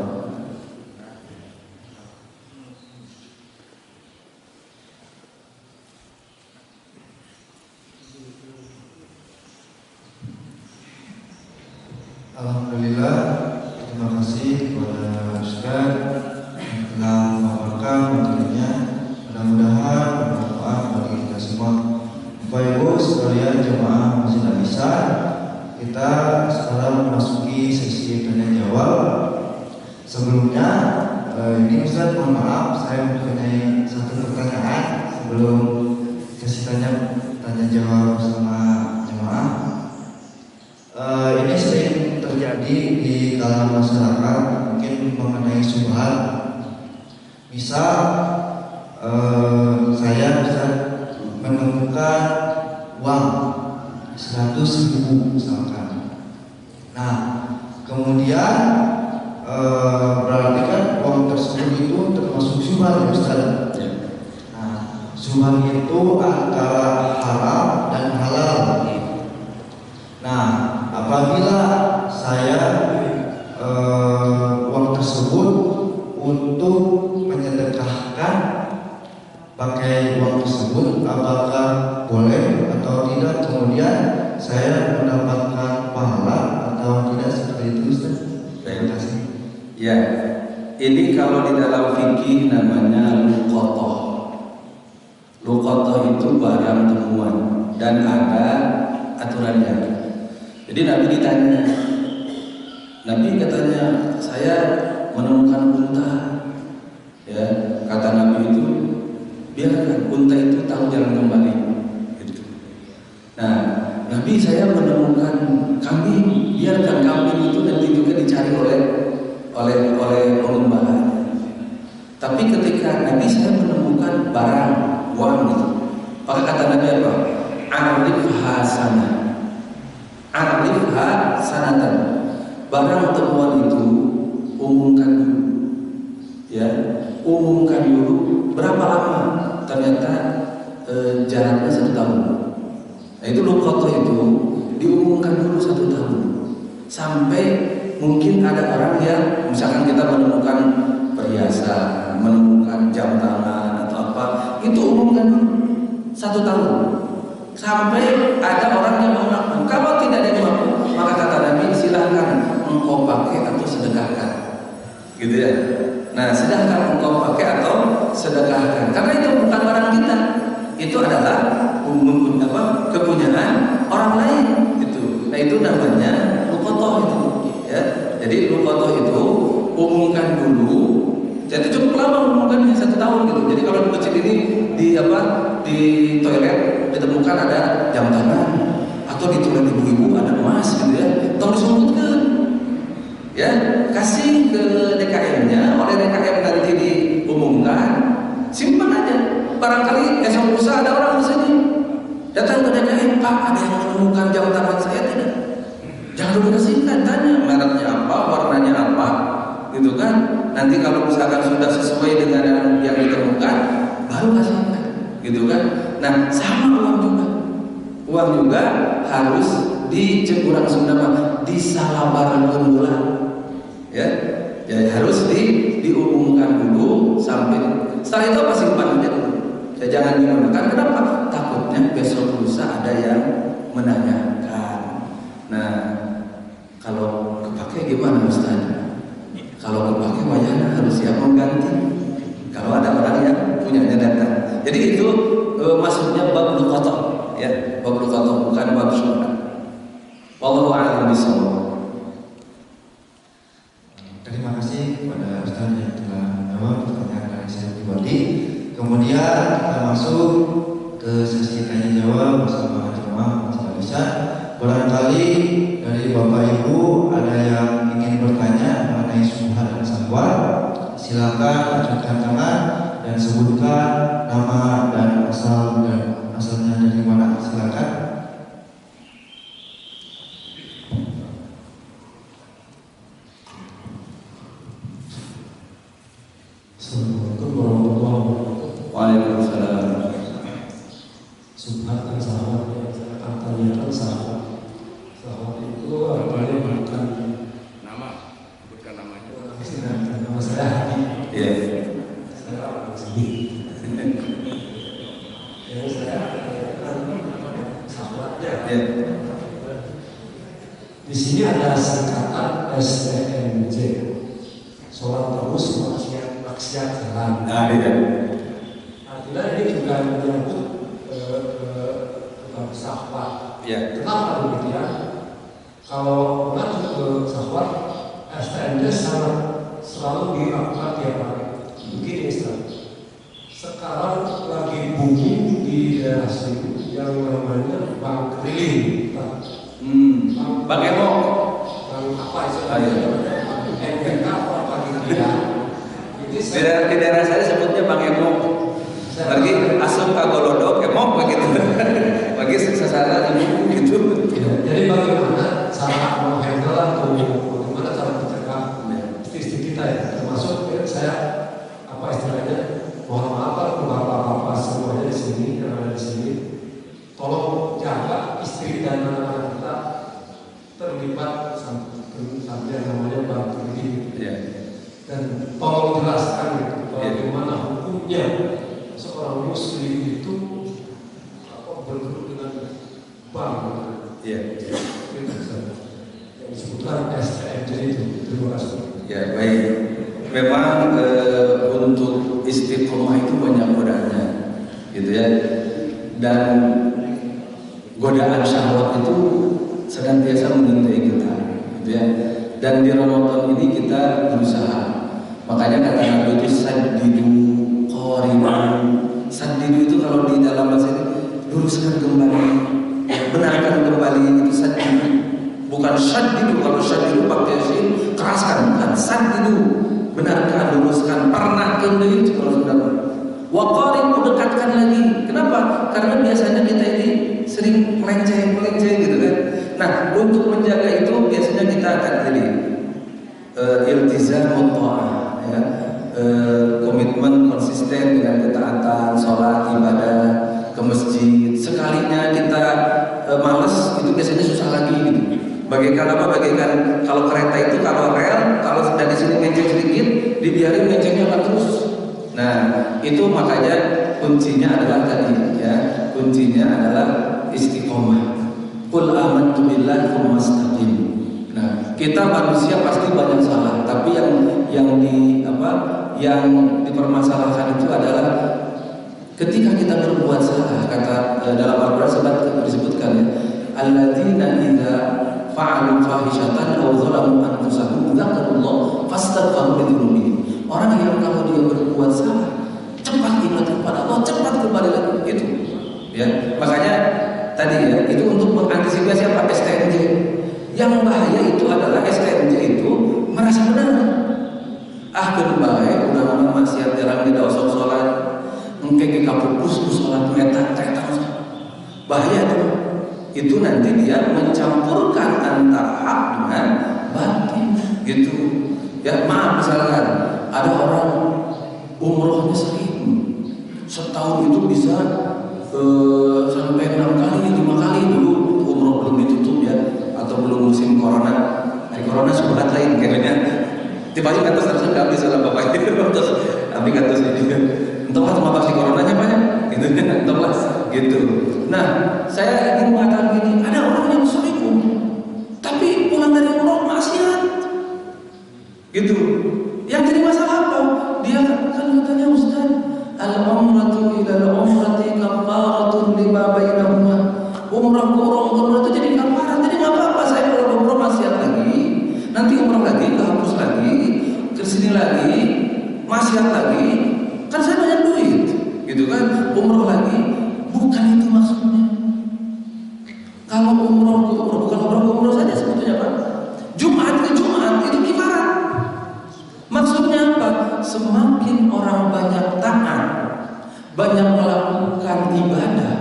Alhamdulillah, terima kasih kepada Ustaz yang telah memaparkan materinya. Mudah-mudahan bermanfaat bagi kita semua. Bapak Ibu sekalian jemaah Masjid Al-Ihsan, kita sekarang memasuki sesi tanya jawab. Sebelumnya, ini Ustaz mohon maaf, saya mempunyai satu pertanyaan sebelum sesi tanya jawab bersama jemaah. Ini sering terjadi di kalangan masyarakat, mungkin mengenai syubhat. Misal saya bisa menemukan uang 100.000 misalkan. Nah, kemudian berarti kan uang tersebut itu termasuk syubhat ya Ustaz. Nah, syubhat itu antara haram dan halal. Nah, apabila saya uang tersebut untuk menyedekahkan, pakai uang tersebut, apakah boleh atau tidak? Kemudian saya mendapatkan pahala atau tidak, seperti itu Ustaz? Terima kasih. Ya, ini kalau di dalam fikih namanya luqathah. Luqathah itu barang temuan dan ada aturannya. Jadi Nabi ditanya, Nabi katanya, saya menemukan unta. Ya, kata Nabi itu, biarkan unta itu tahu jalan kembali. Gitu. Nah, Nabi, saya menemukan kambing, biarkan kambing itu nanti juga dicari oleh pengembala. Tapi ketika Nabi, saya menemukan barang uang itu, maka kata Nabi apa? Arifha sana. Arifha sanatan. Barang temuan itu umumkan dulu. Ya, umumkan dulu. Berapa lama? Ternyata jaraknya 1 tahun. Nah, itu luqathah itu diumumkan dulu 1 tahun. Sampai mungkin ada orang yang misalkan kita menemukan perhiasan, menemukan jam tangan atau apa, itu umumkan dulu 1 tahun. Sampai ada orang yang mengaku. Kalau tidak ada yang mengaku, maka kata Nabi, silahkan engkau pakai atau sedekahkan. Gitu ya. Nah, sedangkan engkau pakai atau sedekahkan, karena itu bukan barang kita, itu adalah kepunyaan orang lain. Itu. Nah, itu namanya luqathah itu. Ya. Jadi luqathah itu umumkan dulu. Jadi cukup lama umumkannya 1 tahun gitu. Jadi kalau di masjid ini di toilet ditemukan ada jam tangan, atau di toilet ibu-ibu ada emas gitu ya, tolong disebutkan. Ya, kasih ke DKM-nya, oleh DKM nanti diumumkan, simpan aja. Barangkali esok lusa ada orang di sini datang ke DKM, Pak, ada yang menemukan jam tangan saya tidak? Jangan dulu kasihkan, tanya mereknya apa, warnanya apa, gitu kan? Nanti kalau misalkan sudah sesuai dengan yang ditemukan, baru kasihkan, gitu kan? Nah, sama uang juga harus dicekurang sebenarnya disalabarkan pula. Ya, harus diumumkan dulu sampai setelah itu apa, simpan aja dulu. Ya, jangan digunakan. Kenapa? Takutnya besok lusa ada yang menanyakan. Nah, kalau kepake gimana Ustaz? Kalau kepake wajahnya harus siap mengganti. Kalau ada orang yang punyanya datang. Jadi itu maksudnya bab luqathah. ya, bab lughah bukan bab syarah. Wallahu a'lam bishawab. Terima kasih kepada Ustaz yang telah menjawab pertanyaan dari saya pribadi. Kemudian kita masuk ke sesi tanya jawab bersama jemaah Masjid Al-Ihsan. Barangkali dari Bapak Ibu ada yang ingin bertanya mengenai syubhat dan syahwat, silakan angkat tangan dan sebutkan nama dan asalnya dari mana. Silakan. Assalamualaikum warahmatullahi wabarakatuh. Waalaikumsalam. Subhat dan sahabat yang saya akan tanyakan sahabat. Sahabat itu artinya bukan Nama, sebutkan namanya. nama saya Hadi. Iya. Saya orang sendiri. Yang saya tanyakan sahabatnya. Iya. Di sini ada singkatan STMJ. Sholat terus maksiat jalan. Nah, iya. Artinya ini juga menyangkut tentang syahwat. Iya. Kenapa demikian? Kalau mengacu ke syahwat, STMJ sangat selalu dilakukan tiap hari. Begini Ustaz, sekarang lagi booming di daerah sini yang namanya bank keliling. Bang Emo. Bank apa itu? Ayo. NPK apa gitu ya? Di daerah saya sebutnya Bang Emo. Lagi asup kagolodo Emo begitu. Bagi sesara ibu gitu. Jadi bagaimana cara menghandle atau bagaimana cara mencegah istri kita ya, termasuk ya, saya apa istilahnya, mohon maaf kalau bapak-bapak semuanya di sini yang ada di sini, tolong jaga istri dan anak-anak kita terlibat sampai yang namanya bantu ini. Iya. Dan tolong jelaskan gitu, bagaimana hukumnya seorang muslim itu bergelut dengan bank. Iya. Yang disebutkan STMJ itu. Terima kasih. Ya, baik. Memang untuk istiqomah itu banyak godaannya, gitu ya. Dan godaan syahwat itu senantiasa mengintai kita, gitu ya. Dan di Ramadan ini kita berusaha. Makanya kata Nabi itu saddidu qariban. Saddidu itu kalau di dalam bahasa ini luruskan kembali, benarkan kembali, itu saddidu. Bukan syaddidu. Kalau syaddidu pakai sin, keraskan. Bukan saddidu, benarkan, luruskan, pernah kembali itu kalau sudah. Wa qarib, dekatkan lagi. Kenapa? Karena biasanya kita ini sering melenceng gitu kan. Nah, untuk menjaga itu biasanya kita akan jadi iltizam ta'ah, ya, komitmen konsisten dengan ketaatan, sholat, ibadah, ke masjid. Sekalinya kita malas, itu biasanya susah lagi gitu. Bagaikan apa? Bagaikan kalau kereta itu kalau rel, kalau dari sini menceng sedikit, dibiarin mencengnya akan terus. Nah, itu makanya kuncinya adalah tadi, ya, kuncinya adalah istiqomah. Qul amantu billahi tsumma istaqim. Nah, kita manusia pasti banyak salah, tapi yang dipermasalahkan itu adalah ketika kita berbuat salah. Kata dalam Al-Qur'an disebutkan ya, alladzina idza fa'alu fahishatan aw dzalamu anfusahum dzakarullah fastaghfiru lidzunubihim. Orang yang kalau dia berbuat salah, cepat ingat kepada Allah, cepat kembali lagi gitu. Ya, makanya tadi ya, itu untuk mengantisipasi apa? STMJ. Yang bahaya itu adalah STMJ itu merasa benar. Kembali udah maksiat jarang tidak usah sholat, mungkin kita fokus sholat meta terus. Bahaya tuh. Itu nanti dia mencampurkan antara hak dengan batin gitu. Ya maaf, misalkan ada orang umrohnya 1000, setahun itu bisa sampai 6 kali, 5 kali. Dulu umroh belum ditutup ya, atau belum musim corona. Corona subhat lain kayaknya. Tiba-tiba kata harusnya nggak bisa lah bapak itu, terus tapi kata ini entahlah cuma pasti coronanya banyak, gitu kan, entahlah gitu. Nah, saya ingin mengatakan gini, ada orang yang selingkuh, tapi pulang dari umroh maksiat, gitu. Yang jadi masalah apa? Dia kan katanya Ustaz, al-umratu ila al-umrati kafaratun lima bainahuma. gitu kan? Umroh lagi, bukan itu maksudnya. Kalau umroh ke umroh, bukan umroh ke umroh saja sebetulnya Pak. Jumat ke Jumat itu kifarat. Maksudnya apa? Semakin orang banyak taat, banyak melakukan ibadah,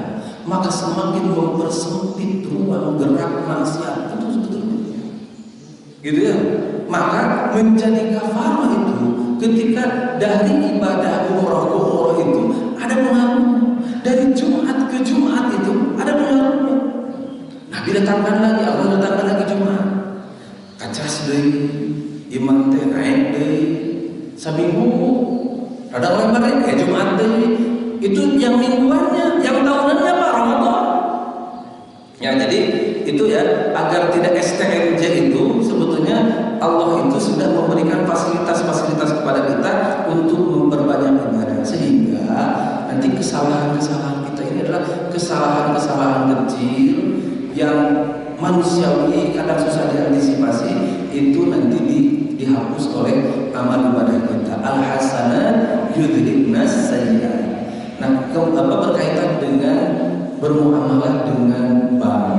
maka semakin mempersempit ruang gerak manusia. Itu sebetulnya. Gitu ya. Maka menjadi kafarah itu ketika dari ibadah umroh ke umroh itu ada pengaruhnya. Dari Jumat ke Jumat itu ada pengaruhnya. Nabi datangkan lagi, Allah datangkan lagi Jumat. Kacas deui, iman teh naik deui. Saminggu rada lebar kayak Jumat deui. Itu yang mingguannya, yang tahunannya Pak Ramadan. Ya jadi itu ya, agar tidak STNJ itu sebetulnya Allah itu sudah memberikan fasilitas-fasilitas kepada kita untuk memperbanyak ibadah, sehingga nanti kesalahan-kesalahan kita ini adalah kesalahan-kesalahan kecil yang manusiawi, kadang susah diantisipasi, itu nanti dihapus oleh amal ibadah kita. Al-hasanat yudhibnas sayyi'at. Nah, berkaitan dengan bermuamalah dengan bank,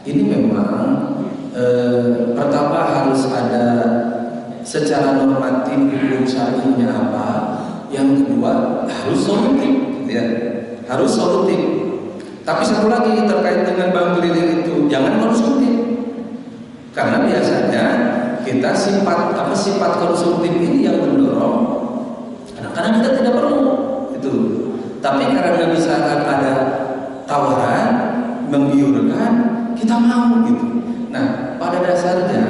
ini memang pertama harus ada secara normatif hukum syar'inya apa. Yang kedua harus solutif, ya, harus solutif. Tapi satu lagi terkait dengan bank keliling itu, jangan konsumtif. Karena biasanya kita sifat konsumtif ini yang mendorong. Kadang-kadang kita tidak perlu itu. Tapi karena misalkan ada tawaran menggiurkan, kita mau gitu. Nah, pada dasarnya